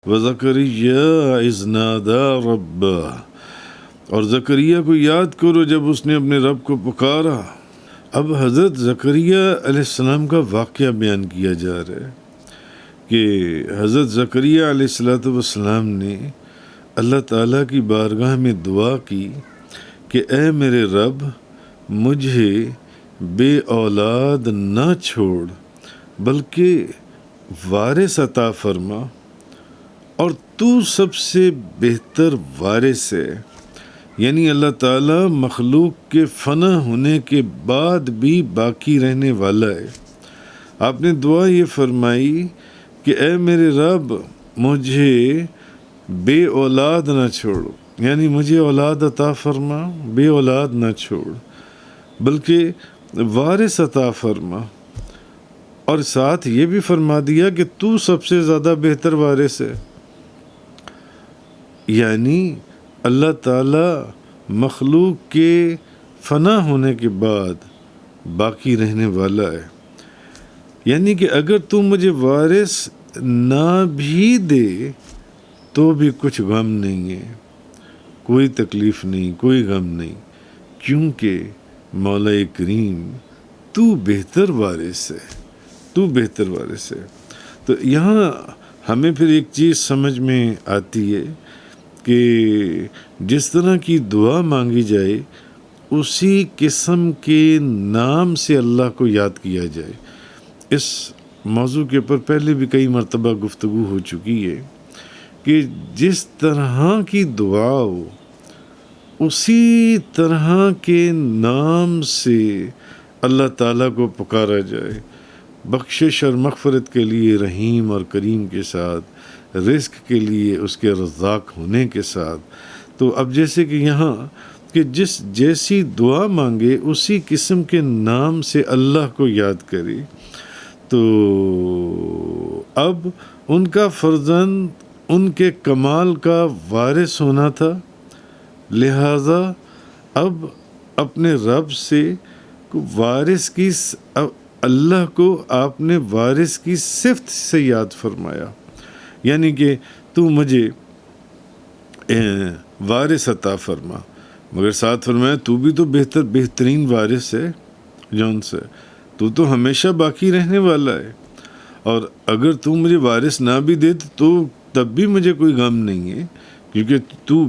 وَزَكَرِيَّا إِذْ نَادَى رَبَّهُ، اور زکریا کو یاد کرو جب اس نے اپنے رب کو پکارا۔ اب حضرت زکریا علیہ السلام کا واقعہ بیان کیا جا رہا ہے کہ حضرت زکریا علیہ السلام نے اللہ تعالیٰ کی بارگاہ میں دعا کی کہ اے میرے رب، مجھے بے اولاد نہ چھوڑ بلکہ وارث عطا فرما، اور تو سب سے بہتر وارث ہے۔ یعنی اللہ تعالیٰ مخلوق کے فنا ہونے کے بعد بھی باقی رہنے والا ہے۔ آپ نے دعا یہ فرمائی کہ اے میرے رب، مجھے بے اولاد نہ چھوڑو، یعنی مجھے اولاد عطا فرما، بے اولاد نہ چھوڑ بلکہ وارث عطا فرما، اور ساتھ یہ بھی فرما دیا کہ تو سب سے زیادہ بہتر وارث ہے۔ یعنی اللہ تعالیٰ مخلوق کے فنا ہونے کے بعد باقی رہنے والا ہے، یعنی کہ اگر تو مجھے وارث نہ بھی دے تو بھی کچھ غم نہیں ہے، کوئی تکلیف نہیں، کوئی غم نہیں، کیونکہ مولا کریم تو بہتر وارث ہے، تو بہتر وارث ہے۔ تو یہاں ہمیں پھر ایک چیز سمجھ میں آتی ہے کہ جس طرح کی دعا مانگی جائے اسی قسم کے نام سے اللہ کو یاد کیا جائے۔ اس موضوع کے اوپر پہلے بھی کئی مرتبہ گفتگو ہو چکی ہے کہ جس طرح کی دعا ہو اسی طرح کے نام سے اللہ تعالیٰ کو پکارا جائے، بخشش اور مغفرت کے لیے رحیم اور کریم کے ساتھ، رزق کے لیے اس کے رزاق ہونے کے ساتھ۔ تو اب جیسے کہ یہاں کہ جیسی دعا مانگے اسی قسم کے نام سے اللہ کو یاد کرے، تو اب ان کا فرزند ان کے کمال کا وارث ہونا تھا، لہٰذا اب اپنے رب سے وارث کی اللہ کو آپ نے وارث کی صفت سے یاد فرمایا، یعنی کہ تو مجھے وارث عطا فرما، مگر ساتھ فرمایا تو بھی تو بہترین وارث ہے، جون سے تو ہمیشہ باقی رہنے والا ہے، اور اگر تو مجھے وارث نہ بھی دے تو تب بھی مجھے کوئی غم نہیں ہے، کیونکہ تو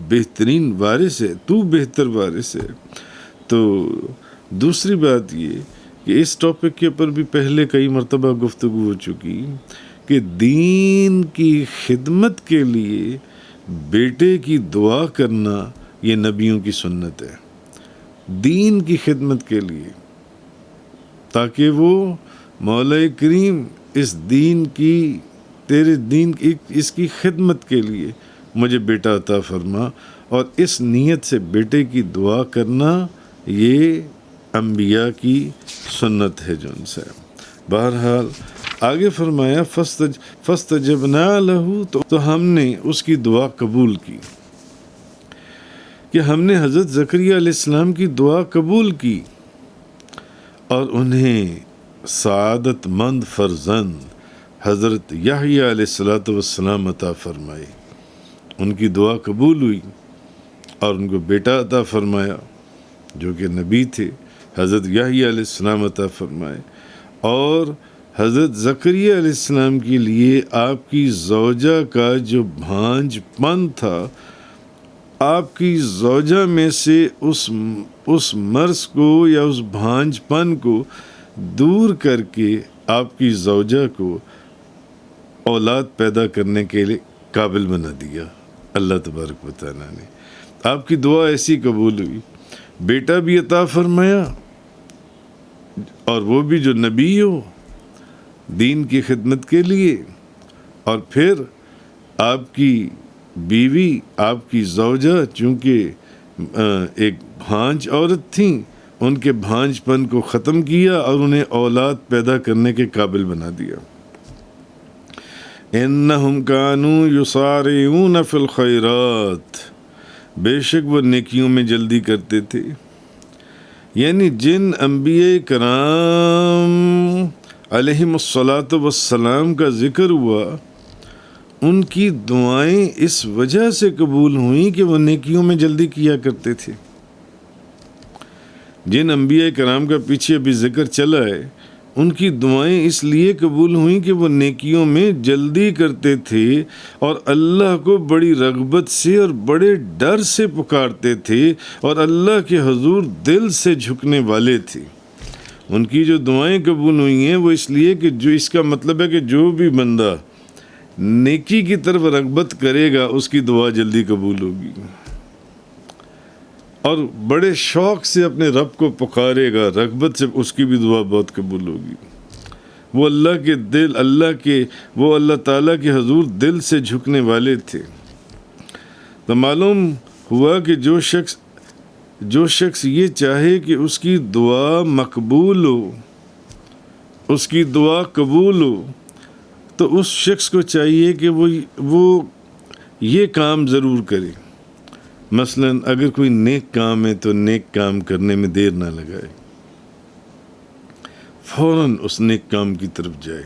بہترین وارث ہے، تو بہتر وارث ہے۔ تو دوسری بات یہ کہ اس ٹاپک کے اوپر بھی پہلے کئی مرتبہ گفتگو ہو چکی کہ دین کی خدمت کے لیے بیٹے کی دعا کرنا یہ نبیوں کی سنت ہے، دین کی خدمت کے لیے، تاکہ وہ مولا کریم اس دین کی، تیرے دین کی، اس کی خدمت کے لیے مجھے بیٹا عطا فرما، اور اس نیت سے بیٹے کی دعا کرنا یہ انبیاء کی سنت ہے جو ان سے۔ بہرحال آگے فرمایا فاستجبنا لہ، تو ہم نے اس کی دعا قبول کی، کہ ہم نے حضرت زکریا علیہ السلام کی دعا قبول کی اور انہیں سعادت مند فرزند حضرت یحییٰ علیہ السلام عطا فرمائی۔ ان کی دعا قبول ہوئی اور ان کو بیٹا عطا فرمایا جو کہ نبی تھے، حضرت یحییٰ علیہ السلام عطا فرمائے، اور حضرت زکریا علیہ السلام کے لیے آپ کی زوجہ کا جو بھانج پن تھا، آپ کی زوجہ میں سے اس مرض کو یا اس بھانج پن کو دور کر کے آپ کی زوجہ کو اولاد پیدا کرنے کے لیے قابل بنا دیا اللہ تبارک و تعالیٰ نے۔ آپ کی دعا ایسی قبول ہوئی، بیٹا بھی عطا فرمایا، اور وہ بھی جو نبی ہو دین کی خدمت کے لیے، اور پھر آپ کی بیوی، آپ کی زوجہ چونکہ ایک بھانج عورت تھیں، ان کے بھانج پن کو ختم کیا اور انہیں اولاد پیدا کرنے کے قابل بنا دیا۔ انہم کانوا یسارعون فی الخیرات، بے شک وہ نیکیوں میں جلدی کرتے تھے۔ یعنی جن انبیاء کرام علیہم الصلاۃ والسلام کا ذکر ہوا ان کی دعائیں اس وجہ سے قبول ہوئیں کہ وہ نیکیوں میں جلدی کیا کرتے تھے۔ جن انبیاء کرام کا پیچھے ابھی ذکر چلا ہے، ان کی دعائیں اس لیے قبول ہوئیں کہ وہ نیکیوں میں جلدی کرتے تھے اور اللہ کو بڑی رغبت سے اور بڑے ڈر سے پکارتے تھے اور اللہ کے حضور دل سے جھکنے والے تھے۔ ان کی جو دعائیں قبول ہوئی ہیں وہ اس لیے کہ جو اس کا مطلب ہے کہ جو بھی بندہ نیکی کی طرف رغبت کرے گا اس کی دعا جلدی قبول ہوگی، اور بڑے شوق سے اپنے رب کو پکارے گا، رغبت سے، اس کی بھی دعا بہت قبول ہوگی۔ وہ اللہ تعالیٰ کے حضور دل سے جھکنے والے تھے۔ تو معلوم ہوا کہ جو شخص یہ چاہے کہ اس کی دعا مقبول ہو، اس کی دعا قبول ہو، تو اس شخص کو چاہیے کہ وہ یہ کام ضرور کرے۔ مثلا اگر کوئی نیک کام ہے تو نیک کام کرنے میں دیر نہ لگائے، فوراً اس نیک کام کی طرف جائے۔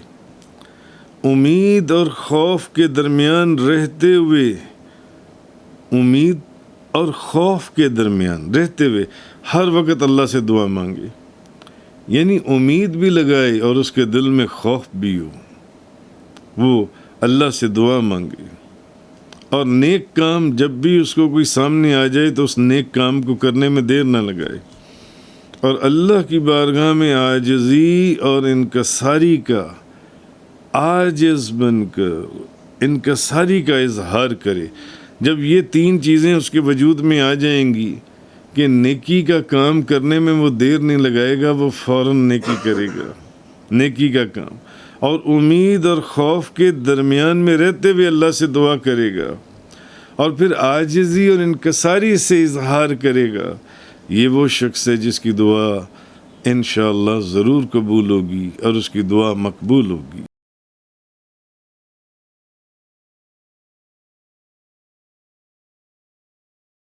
امید اور خوف کے درمیان رہتے ہوئے، امید اور خوف کے درمیان رہتے ہوئے ہر وقت اللہ سے دعا مانگے، یعنی امید بھی لگائے اور اس کے دل میں خوف بھی ہو، وہ اللہ سے دعا مانگے۔ اور نیک کام جب بھی اس کو کوئی سامنے آ جائے تو اس نیک کام کو کرنے میں دیر نہ لگائے، اور اللہ کی بارگاہ میں عاجزی اور انکساری کا، عاجز بن کر انکساری کا اظہار کرے۔ جب یہ تین چیزیں اس کے وجود میں آ جائیں گی کہ نیکی کا کام کرنے میں وہ دیر نہیں لگائے گا، وہ فوراً نیکی کرے گا، نیکی کا کام، اور امید اور خوف کے درمیان میں رہتے ہوئے اللہ سے دعا کرے گا، اور پھر عاجزی اور انکساری سے اظہار کرے گا، یہ وہ شخص ہے جس کی دعا انشاءاللہ ضرور قبول ہوگی اور اس کی دعا مقبول ہوگی۔